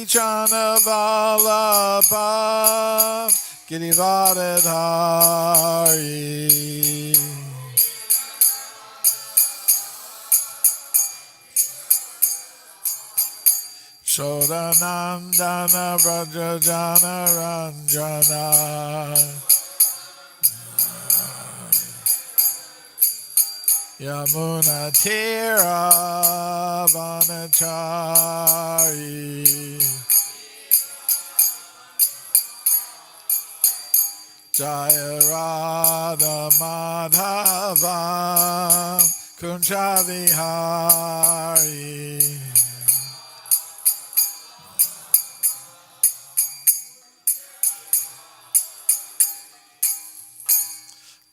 Chana Vallabha Girivardhari Shodanandana Vrajajana Ranjana Yamuna Tira Vanachari Jaya Radha Madhava Kunjavihari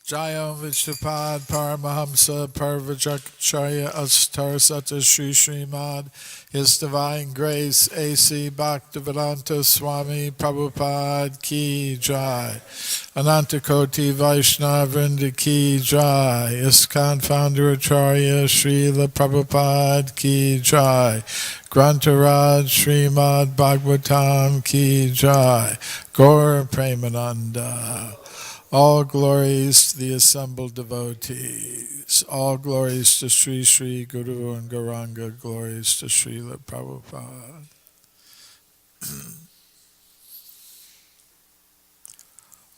Jayam Vishnupad Paramahamsa Parvajacharya Astar Sata Sri Srimad His Divine Grace A.C. Bhaktivedanta Swami Prabhupada Ki Jai Anantakoti Vaishnava Vrinda Ki Jai ISKCON Founder Acharya Srila Prabhupada Ki Jai Grantaraj Srimad Bhagavatam Ki Jai Gaur Premananda. All glories to the assembled devotees. All glories to Sri Sri Guru and Gauranga. Glories to Srila Prabhupada.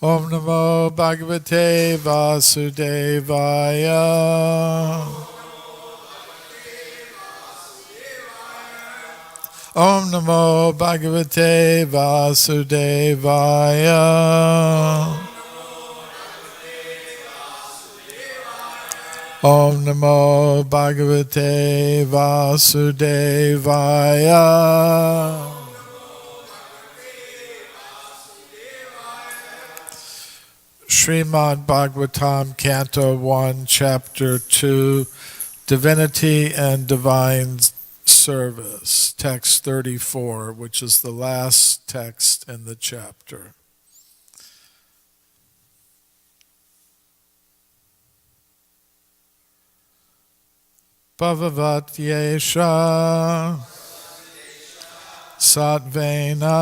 Om Namo Bhagavate Vasudevaya. Om Namo Bhagavate Vasudevaya. Om Namo Bhagavate Vasudevaya. Srimad Bhagavatam, Canto 1, Chapter 2, Divinity and Divine Service, Text 34, which is the last text in the chapter. Bhavavat Yesha Satvena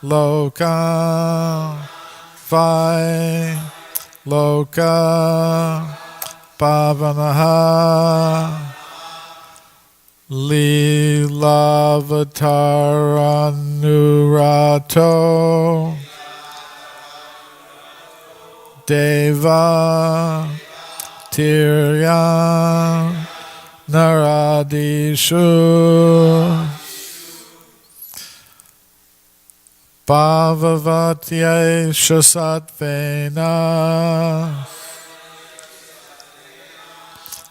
Loka Vai Loka Pavanaha Lilavataranurato Deva Tirya Naradishu Bhavavatya Shasatvena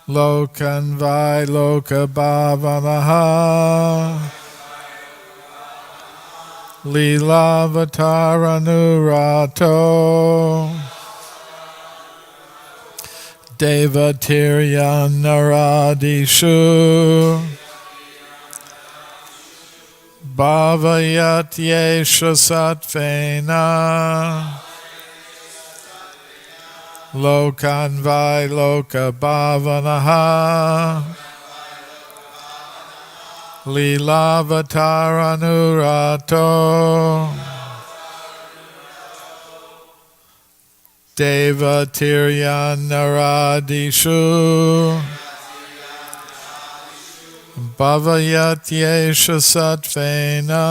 Lokan Vai Loka Bhavanaha Lilavataranurato Devatirya Naradishu Bhavayat Yesha Satvena Lokan Vai Loka Bhavanaha Lilavataranurato Devatirya Naradishu Bhavayat Yesha Satvena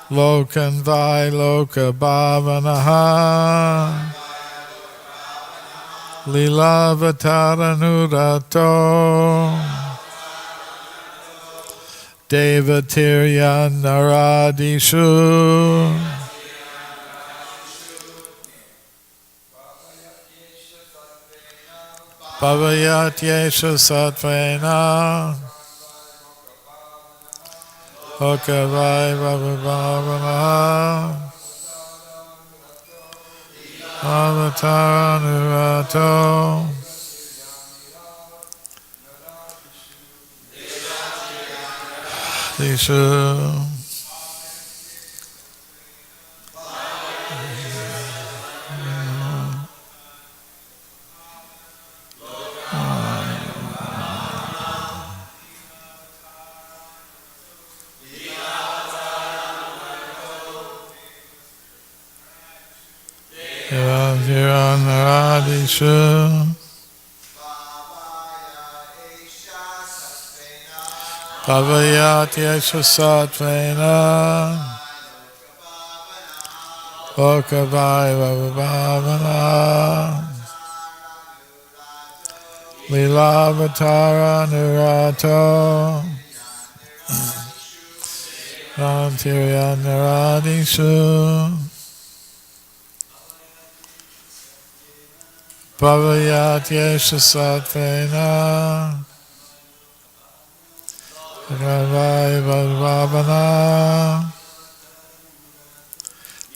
Lokan Vai Loka Bhavanaha Lilavataranurato Devatirya Naradishu Bhavayat Yesha Satvena Loka Vai Bhavanaha Avataranurato Dishu Naradishu Bhavayati Esha Satvena Lokavaya Bhavana Lilavatara Nurato Rantirya Naradishu Bhavayati Esha Satvena Lokavaya Bhavana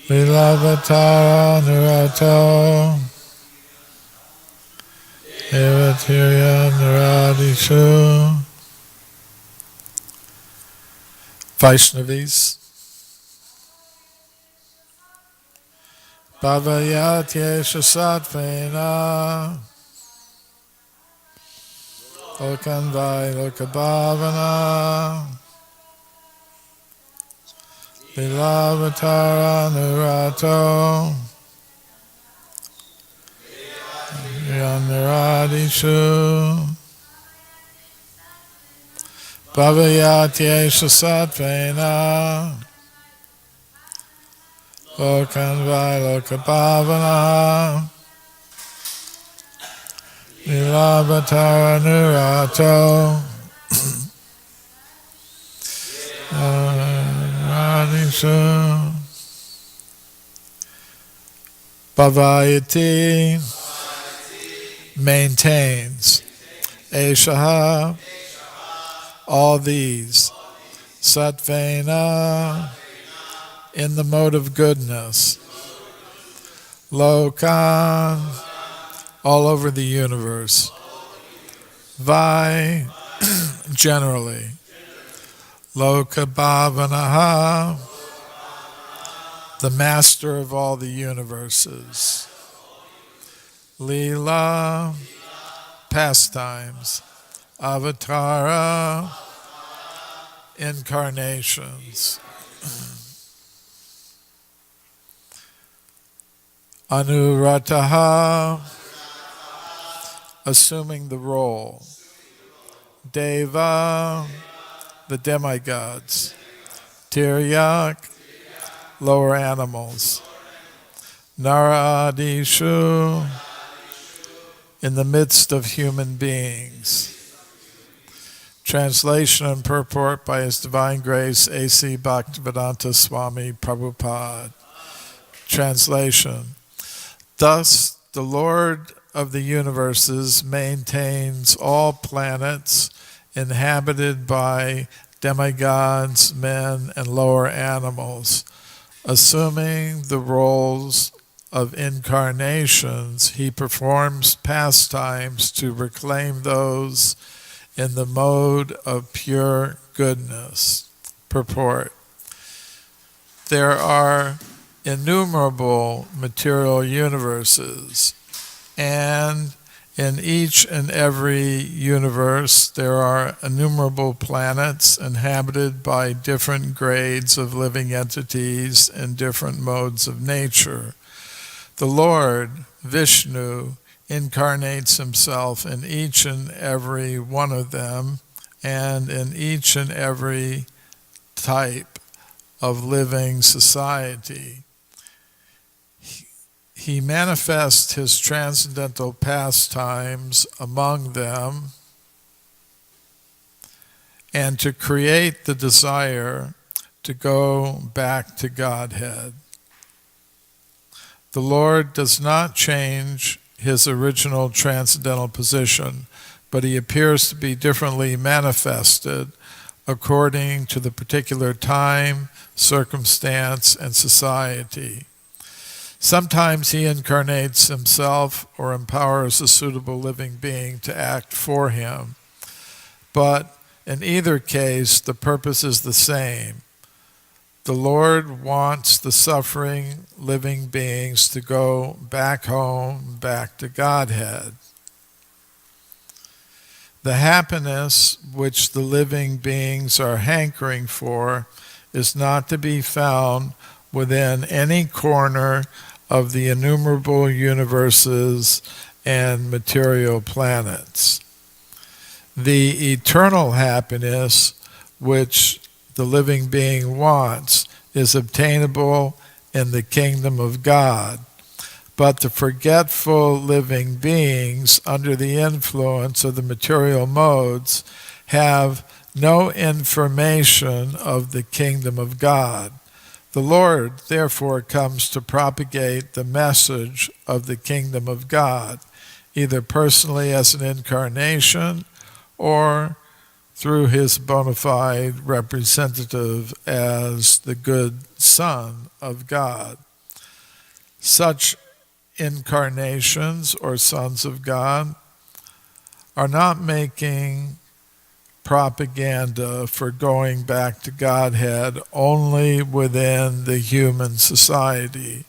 Lilavatara Nurato Evatirya Naradishu. Vaishnavis. Bhavayatyesha Satvena Lokanvai Lokabhavana Lilavatara Nurato Naradishu Bhavayatyesha Satvena Lokanvai Lokabhavana Lilavatara Nurato Naradishu Bhavayati maintains. Eshaha, all these. Satvena, in the mode of goodness. Lokan, all over the universe. Vai, generally. Lokabhavanaha, the master of all the universes. Leela, pastimes. Avatara, incarnations. Anurataha, assuming the role. Deva, the demigods. Tiryak, lower animals. Naradishu, in the midst of human beings. Translation and purport by His Divine Grace A.C. Bhaktivedanta Swami Prabhupada. Translation. Thus, the Lord of the universes maintains all planets inhabited by demigods, men, and lower animals. Assuming the roles of incarnations, He performs pastimes to reclaim those in the mode of pure goodness. Purport. There are innumerable material universes, and in each and every universe there are innumerable planets inhabited by different grades of living entities and different modes of nature. The Lord, Vishnu, incarnates Himself in each and every one of them and in each and every type of living society. He manifests His transcendental pastimes among them and to create the desire to go back to Godhead. The Lord does not change His original transcendental position, but He appears to be differently manifested according to the particular time, circumstance, and society. Sometimes He incarnates Himself or empowers a suitable living being to act for Him, but in either case, the purpose is the same. The Lord wants the suffering living beings to go back home, back to Godhead. The happiness which the living beings are hankering for is not to be found within any corner of the innumerable universes and material planets. The eternal happiness which the living being wants is obtainable in the kingdom of God. But the forgetful living beings, under the influence of the material modes, have no information of the kingdom of God. The Lord, therefore, comes to propagate the message of the kingdom of God, either personally as an incarnation or through his bona fide representative as the good Son of God. Such incarnations or sons of God are not making propaganda for going back to Godhead only within the human society.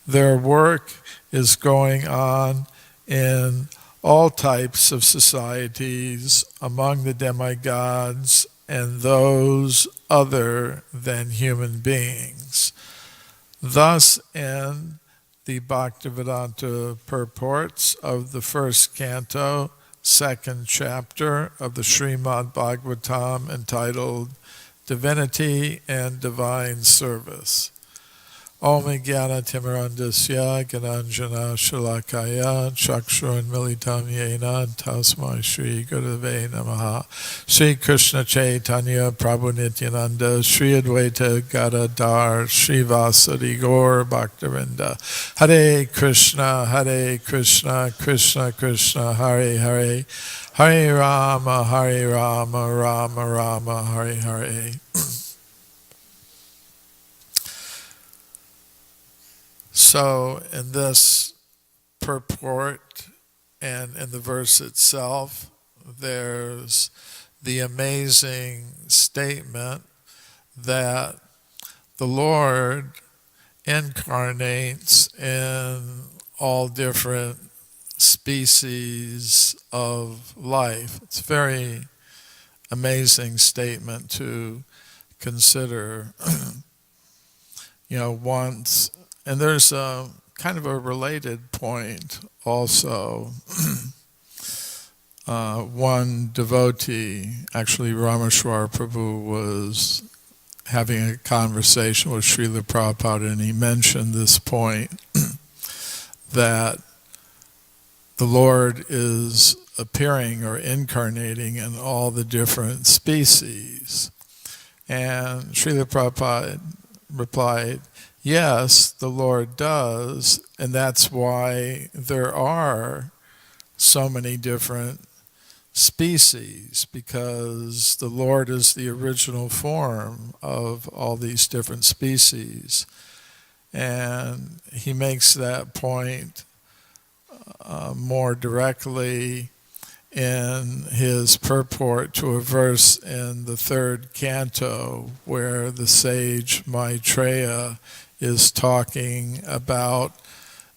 Their work is going on in all types of societies among the demigods and those other than human beings. Thus, in the Bhaktivedanta purports of the first canto, second chapter of the Srimad Bhagavatam, entitled Divinity and Divine Service. Om Jnana Timirandasya Gananjana Shalakaya Chakshurun Militam Yena Tasmai Shri Gurave Namaha. Shri Krishna Chaitanya Prabhu Nityananda Shri Advaita Gadadhar Shri Vasadi Gaur Bhaktavinda. Hare Krishna Krishna Krishna Hare Hare, Hare Rama Rama Rama Hare Hare. So in this purport and in the verse itself, there's the amazing statement that the Lord incarnates in all different species of life. It's a very amazing statement to consider. Once, and there's a kind of a related point also. One devotee, actually Rameshwar Prabhu, was having a conversation with Srila Prabhupada, and he mentioned this point that the Lord is appearing or incarnating in all the different species. And Srila Prabhupada replied, yes, the Lord does, and that's why there are so many different species, because the Lord is the original form of all these different species. And he makes that point more directly in his purport to a verse in the third canto, where the sage Maitreya is talking about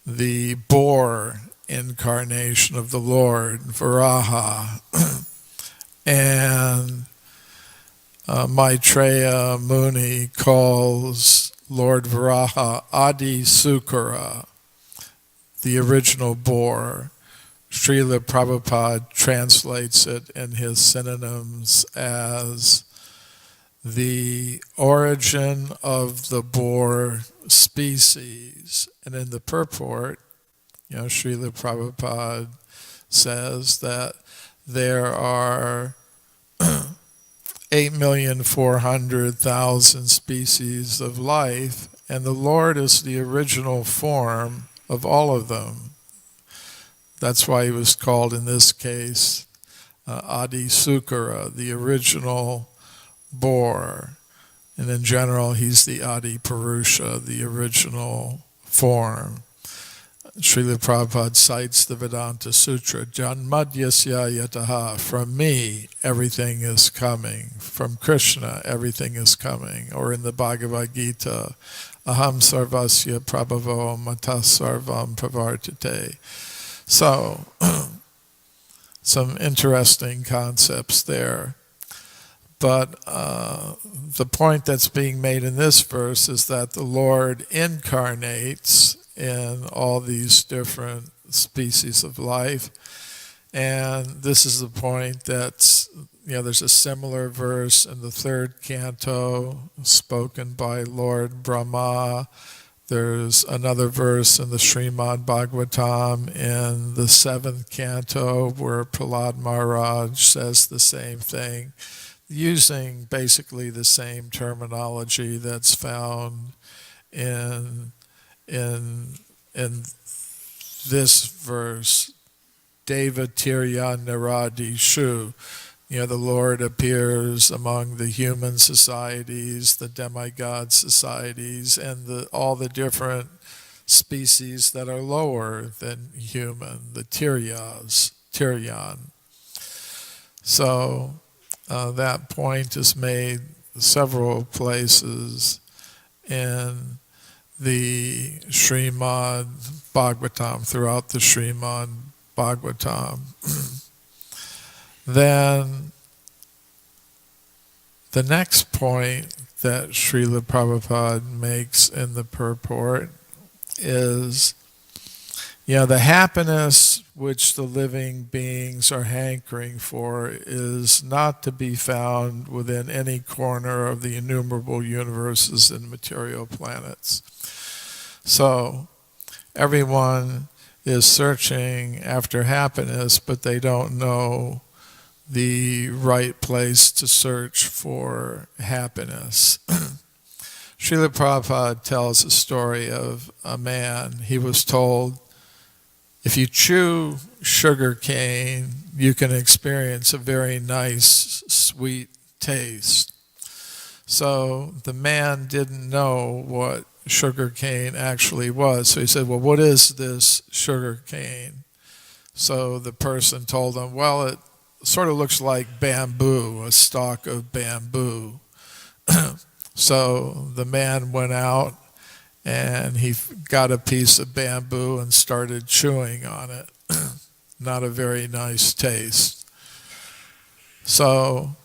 the boar incarnation of the Lord, Varaha. And Maitreya Muni calls Lord Varaha Adi Sukara, the original boar. Srila Prabhupada translates it in his synonyms as the origin of the boar species. And in the purport, Srila Prabhupada says that there are 8,400,000 species of life, and the Lord is the original form of all of them. That's why he was called, in this case, Adi Sukara, the original boar. And in general, he's the Adi Purusha, the original form. Srila Prabhupada cites the Vedanta Sutra, Janmadyasya yataha, from me, everything is coming. From Krishna, everything is coming. Or in the Bhagavad Gita, Aham sarvasya prabhavo matah sarvam pravartate. So, some interesting concepts there. But the point that's being made in this verse is that the Lord incarnates in all these different species of life. And this is the point that, there's a similar verse in the third canto spoken by Lord Brahma. There's another verse in the Srimad Bhagavatam in the seventh canto where Prahlad Maharaj says the same thing, using basically the same terminology that's found in this verse, Deva Tirya Naradishu. The Lord appears among the human societies, the demigod societies, and all the different species that are lower than human, the Tiryan. So that point is made several places in the Srimad Bhagavatam, throughout the Srimad Bhagavatam. Then the next point that Srila Prabhupada makes in the purport is, the happiness which the living beings are hankering for is not to be found within any corner of the innumerable universes and material planets. So everyone is searching after happiness, but they don't know the right place to search for happiness. Srila Prabhupada tells a story of a man. He was told, if you chew sugar cane, you can experience a very nice, sweet taste. So the man didn't know what sugar cane actually was. So he said, well, what is this sugar cane? So the person told him, well, it sort of looks like bamboo, a stalk of bamboo. So the man went out and he got a piece of bamboo and started chewing on it. Not a very nice taste. So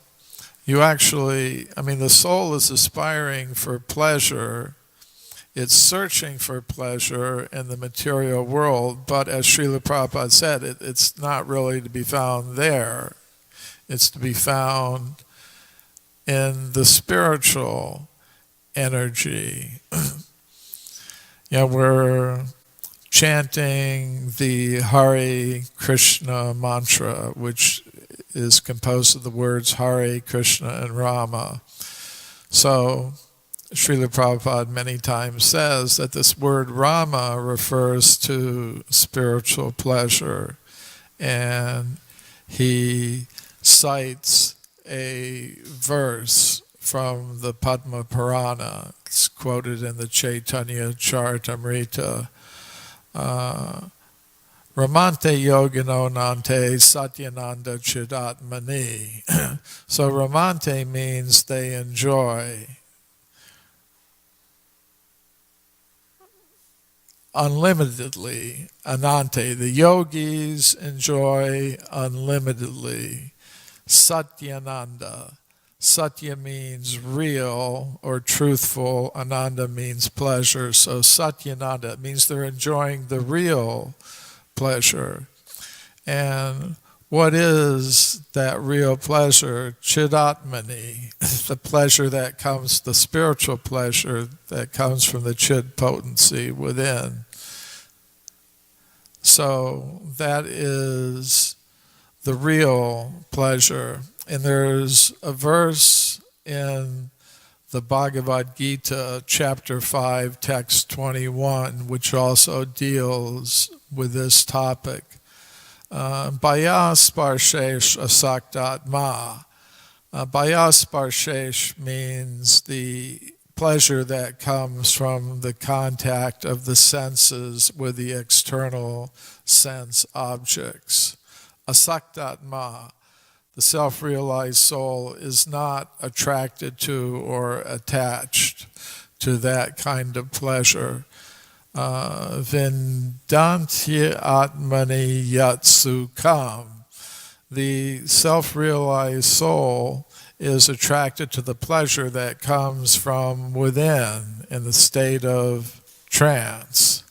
the soul is aspiring for pleasure. It's searching for pleasure in the material world, but as Srila Prabhupada said, it's not really to be found there. It's to be found in the spiritual energy. We're chanting the Hare Krishna mantra, which is composed of the words Hare Krishna and Rama. So Srila Prabhupada many times says that this word Rama refers to spiritual pleasure, and he cites a verse from the Padma Purana. It's quoted in the Chaitanya Charitamrita. Ramante yogino nante satyananda chidatmani. So Ramante means they enjoy. Unlimitedly. Anante, the yogis enjoy unlimitedly. Satyananda. Satya means real or truthful. Ananda means pleasure. So Satyananda means they're enjoying the real pleasure. And what is that real pleasure? Chidatmani, the pleasure that comes, the spiritual pleasure that comes from the Chid potency within. So that is the real pleasure. And there's a verse in the Bhagavad Gita, chapter 5, text 21, which also deals with this topic. Bhaya sparshesh asaktatma. Bhaya sparshesh means the pleasure that comes from the contact of the senses with the external sense objects. Asaktatma, the self-realized soul, is not attracted to or attached to that kind of pleasure. Vindanti atmani yat sukham. The self-realized soul is attracted to the pleasure that comes from within in the state of trance.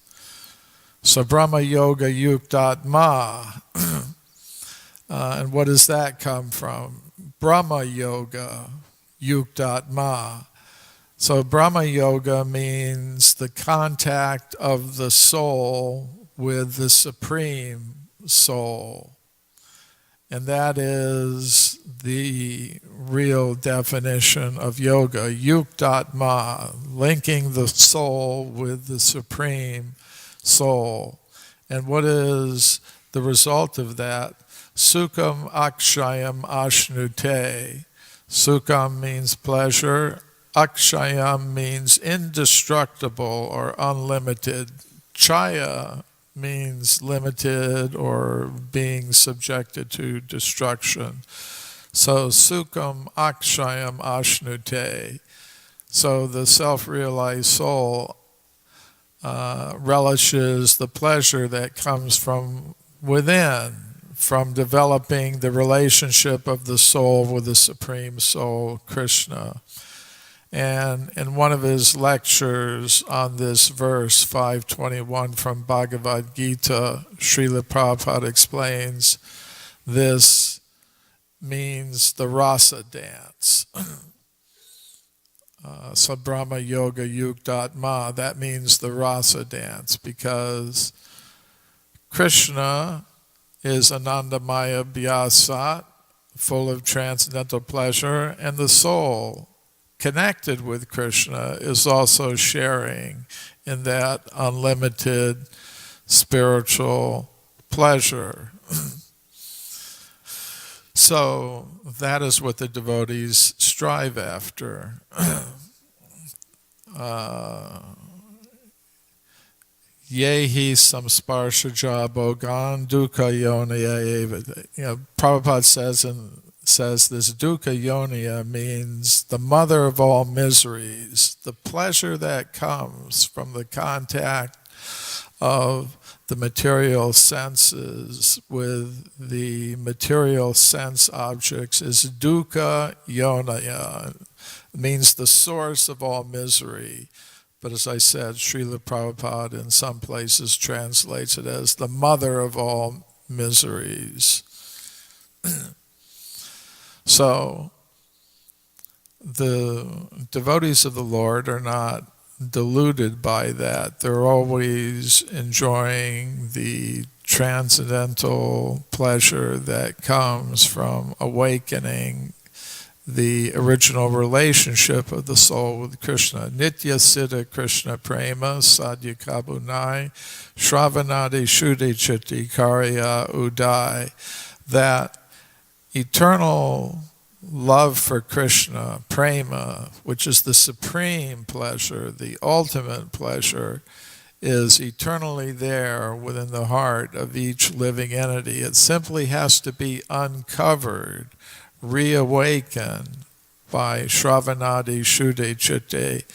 So Brahma Yoga Yuktatma. And what does that come from? Brahma Yoga Yuktatma. So Brahma Yoga means the contact of the soul with the Supreme Soul. And that is the real definition of yoga, yuktatma, linking the soul with the Supreme Soul. And what is the result of that? Sukham akshayam ashnute. Sukham means pleasure. Akshayam means indestructible or unlimited. Chaya means limited or being subjected to destruction. So sukham akshayam ashnute. So the self-realized soul relishes the pleasure that comes from within, from developing the relationship of the soul with the Supreme Soul, Krishna. And in one of his lectures on this verse, 521 from Bhagavad Gita, Srila Prabhupada explains this means the rasa dance. So Brahma Yoga Yuktatma, that means the rasa dance, because Krishna is Anandamaya Vyasat, full of transcendental pleasure, and the soul connected with Krishna is also sharing in that unlimited spiritual pleasure. So that is what the devotees strive after. Yehi samsparshaja bogan dukkha yoniya eva. Prabhupada says this dukkha yoniya means the mother of all miseries, the pleasure that comes from the contact of the material senses with the material sense objects is dukkha yoniya. It means the source of all misery. But as I said, Srila Prabhupada in some places translates it as the mother of all miseries. So the devotees of the Lord are not deluded by that. They're always enjoying the transcendental pleasure that comes from awakening the original relationship of the soul with Krishna. Nitya Siddha Krishna Prema Sadhya Kabunai Shravanadi Shuddhi Chitti Karya Udai. That eternal love for Krishna, prema, which is the supreme pleasure, the ultimate pleasure, is eternally there within the heart of each living entity. It simply has to be uncovered, reawakened by Shravanadi Shuddhi Chitte,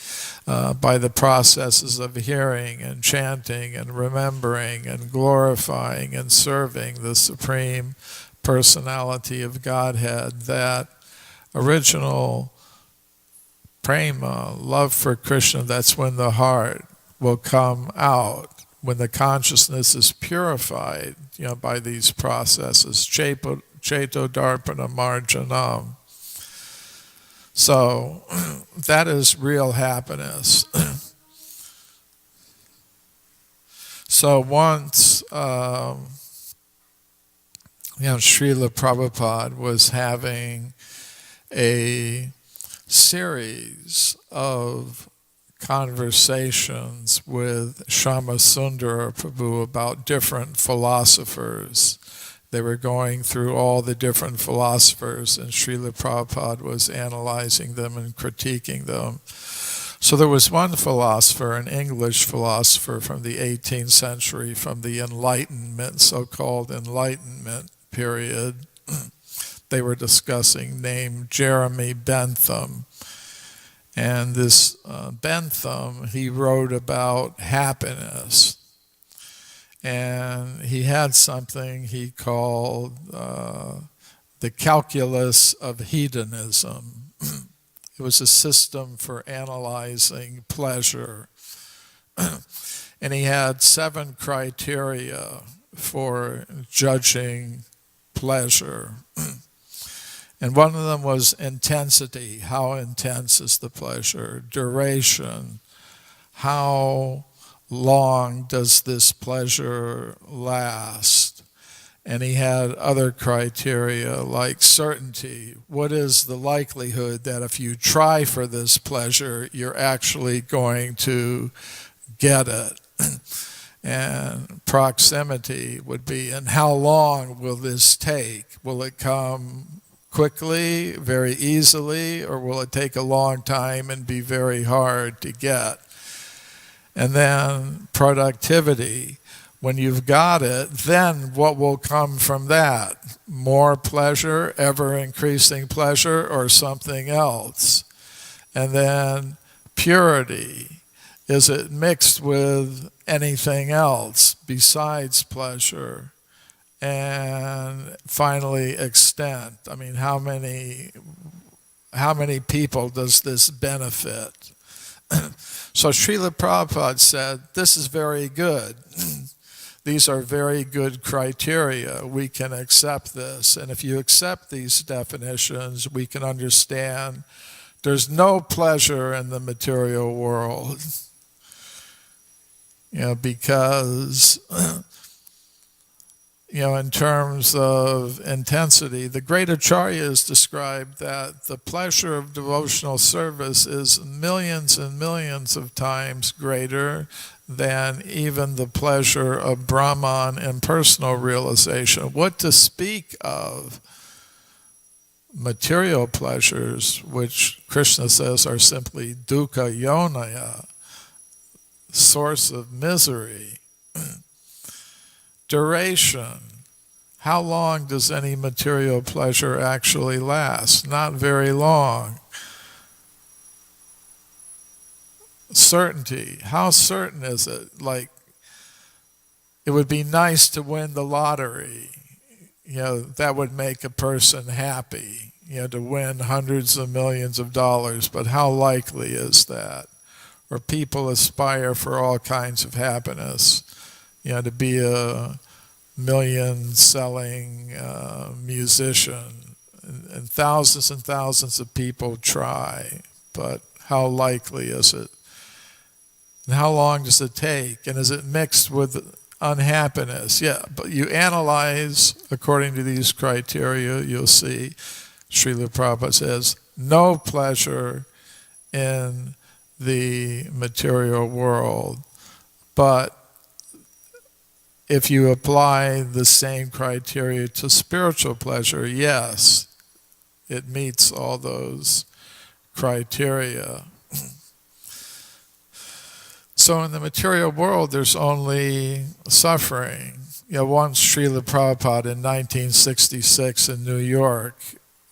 by the processes of hearing and chanting and remembering and glorifying and serving the Supreme Personality of Godhead. That original prema, love for Krishna, that's when the heart will come out, when the consciousness is purified, by these processes. Cheto Darpana Marjanam. So that is real happiness. So once Srila Prabhupada was having a series of conversations with Shyamasundara Prabhu about different philosophers. They were going through all the different philosophers, and Srila Prabhupada was analyzing them and critiquing them. So there was one philosopher, an English philosopher from the 18th century, from the Enlightenment, so-called Enlightenment period, they were discussing, named Jeremy Bentham. And this Bentham, he wrote about happiness. And he had something he called the calculus of hedonism. It was a system for analyzing pleasure. And he had 7 criteria for judging pleasure. And one of them was intensity. How intense is the pleasure? Duration. How long does this pleasure last? And he had other criteria like certainty. What is the likelihood that if you try for this pleasure, you're actually going to get it? And proximity would be, and how long will this take? Will it come quickly, very easily, or will it take a long time and be very hard to get? And then productivity. When you've got it, then what will come from that? More pleasure, ever-increasing pleasure, or something else? And then purity. Is it mixed with anything else besides pleasure? And finally, extent. I mean, how many people does this benefit? So Srila Prabhupada said, this is very good. These are very good criteria. We can accept this. And if you accept these definitions, we can understand there's no pleasure in the material world. Because, in terms of intensity, the great acharyas described that the pleasure of devotional service is millions and millions of times greater than even the pleasure of Brahman impersonal realization. What to speak of material pleasures, which Krishna says are simply dukkha yonaya, source of misery. Duration. How long does any material pleasure actually last? Not very long. Certainty. How certain is it? Like, it would be nice to win the lottery. That would make a person happy, to win hundreds of millions of dollars. But how likely is that? Or people aspire for all kinds of happiness, to be a million-selling musician. And thousands of people try. But how likely is it? And how long does it take? And is it mixed with unhappiness? Yeah, but you analyze according to these criteria, you'll see, Srila Prabhupada says, no pleasure in the material world. But if you apply the same criteria to spiritual pleasure, yes, it meets all those criteria. So in the material world, there's only suffering. Once Srila Prabhupada in 1966 in New York,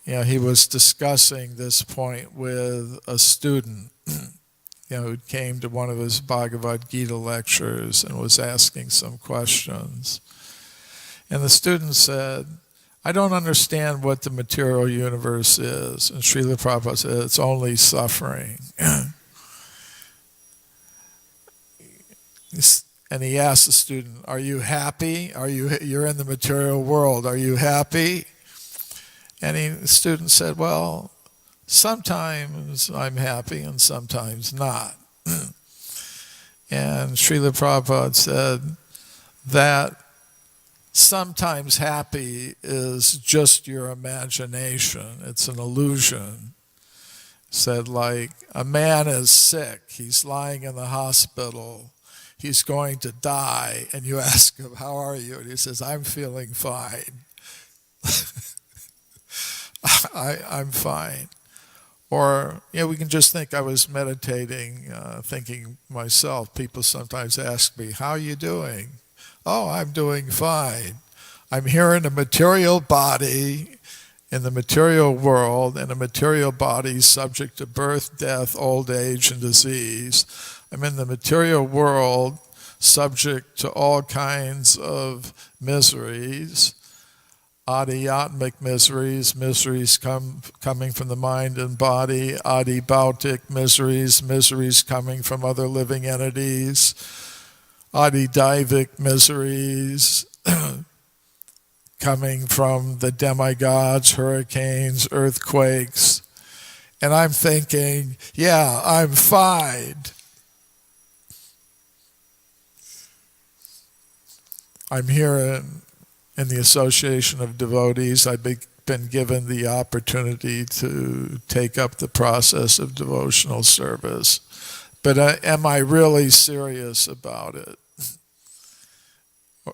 he was discussing this point with a student, who came to one of his Bhagavad Gita lectures and was asking some questions. And the student said, I don't understand what the material universe is. And Srila Prabhupada said, it's only suffering. And he asked the student, are you happy? You're in the material world, are you happy? And the student said, well, sometimes I'm happy and sometimes not. And Srila Prabhupada said that sometimes happy is just your imagination. It's an illusion. Said, like, a man is sick. He's lying in the hospital. He's going to die. And you ask him, how are you? And he says, I'm feeling fine. I'm fine. Or, we can just think I was meditating, thinking myself. People sometimes ask me, how are you doing? Oh, I'm doing fine. I'm here in a material body, in the material world, and a material body subject to birth, death, old age, and disease. I'm in the material world subject to all kinds of miseries. Adhyatmic miseries, miseries coming from the mind and body, adibautic miseries, miseries coming from other living entities, adidaivic miseries coming from the demigods, hurricanes, earthquakes. And I'm thinking, yeah, I'm fine. I'm here in the Association of Devotees. I've been given the opportunity to take up the process of devotional service. But am I really serious about it?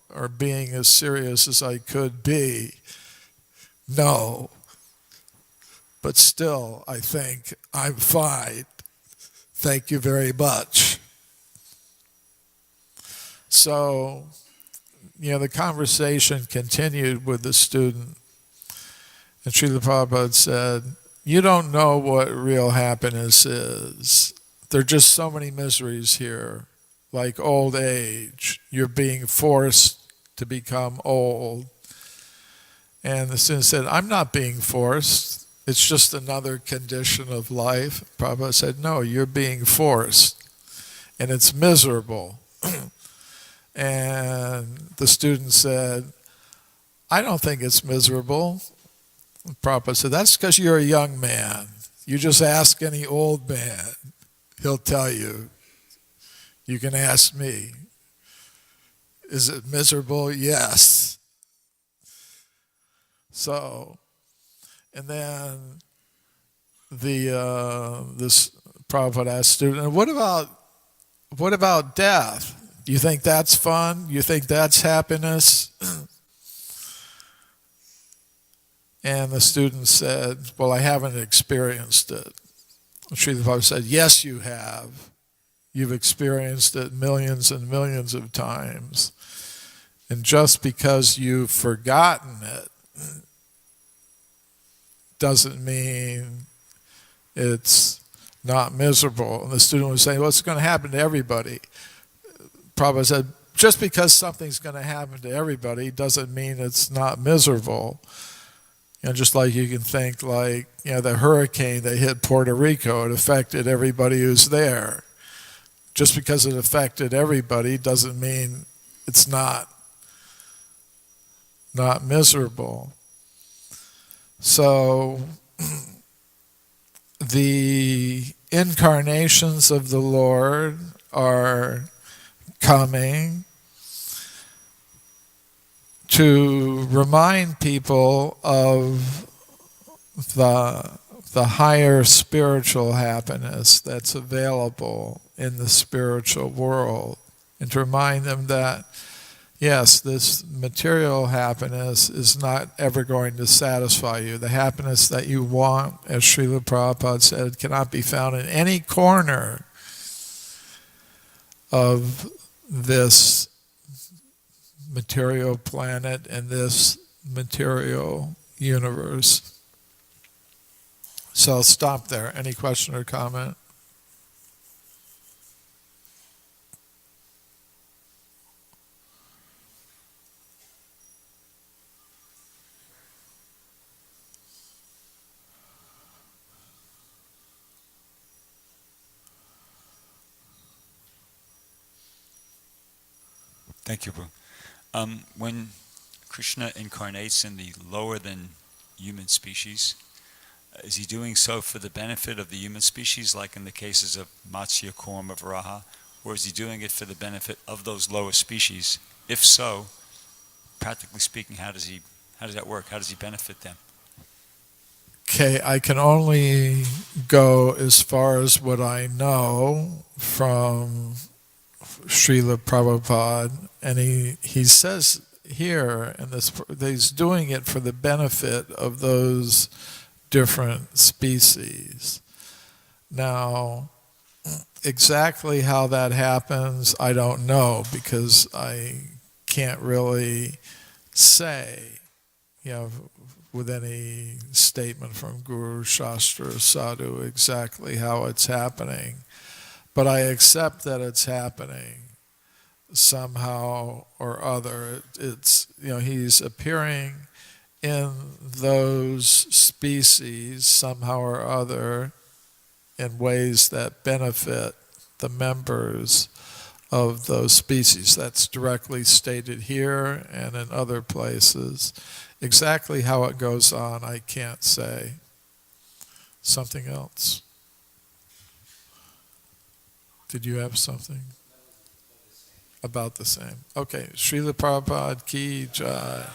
Or being as serious as I could be? No. But still, I think I'm fine. Thank you very much. So, the conversation continued with the student. And Srila Prabhupada said, you don't know what real happiness is. There are just so many miseries here, like old age. You're being forced to become old. And the student said, I'm not being forced. It's just another condition of life. Prabhupada said, no, you're being forced. And it's miserable. And the student said, I don't think it's miserable. Prabhupada said, that's because you're a young man. You just ask any old man. He'll tell you. You can ask me. Is it miserable? Yes. So, and then this Prabhupada asked student, what about death? You think that's fun? You think that's happiness? And the student said, well, I haven't experienced it. Srila Prabhupada said, yes, you have. You've experienced it millions and millions of times. And just because you've forgotten it doesn't mean it's not miserable. And the student was saying, well, it's going to happen to everybody. Prabhupada said, just because something's going to happen to everybody doesn't mean it's not miserable. Just like you can think the hurricane that hit Puerto Rico, it affected everybody who's there. Just because it affected everybody doesn't mean it's not miserable. So the incarnations of the Lord are coming to remind people of the higher spiritual happiness that's available in the spiritual world, and to remind them that, yes, this material happiness is not ever going to satisfy you. The happiness that you want, as Srila Prabhupada said, cannot be found in any corner of this material planet and this material universe. So I'll stop there. Any question or comment? Thank you, Prabhu. When Krishna incarnates in the lower than human species, is he doing so for the benefit of the human species, like in the cases of Matsya, Kurma, Varaha, or is he doing it for the benefit of those lower species? If so, practically speaking, how does that work? How does he benefit them? Okay, I can only go as far as what I know from Srila Prabhupada, and he says here in this, that he's doing it for the benefit of those different species. Now, exactly how that happens, I don't know, because I can't really say, with any statement from Guru, Shastra, or Sadhu exactly how it's happening. But I accept that it's happening somehow or other. It's, he's appearing in those species somehow or other in ways that benefit the members of those species. That's directly stated here and in other places. Exactly how it goes on, I can't say. Something else? Did you have something? About the same. Okay, Srila Prabhupada Ki Jai.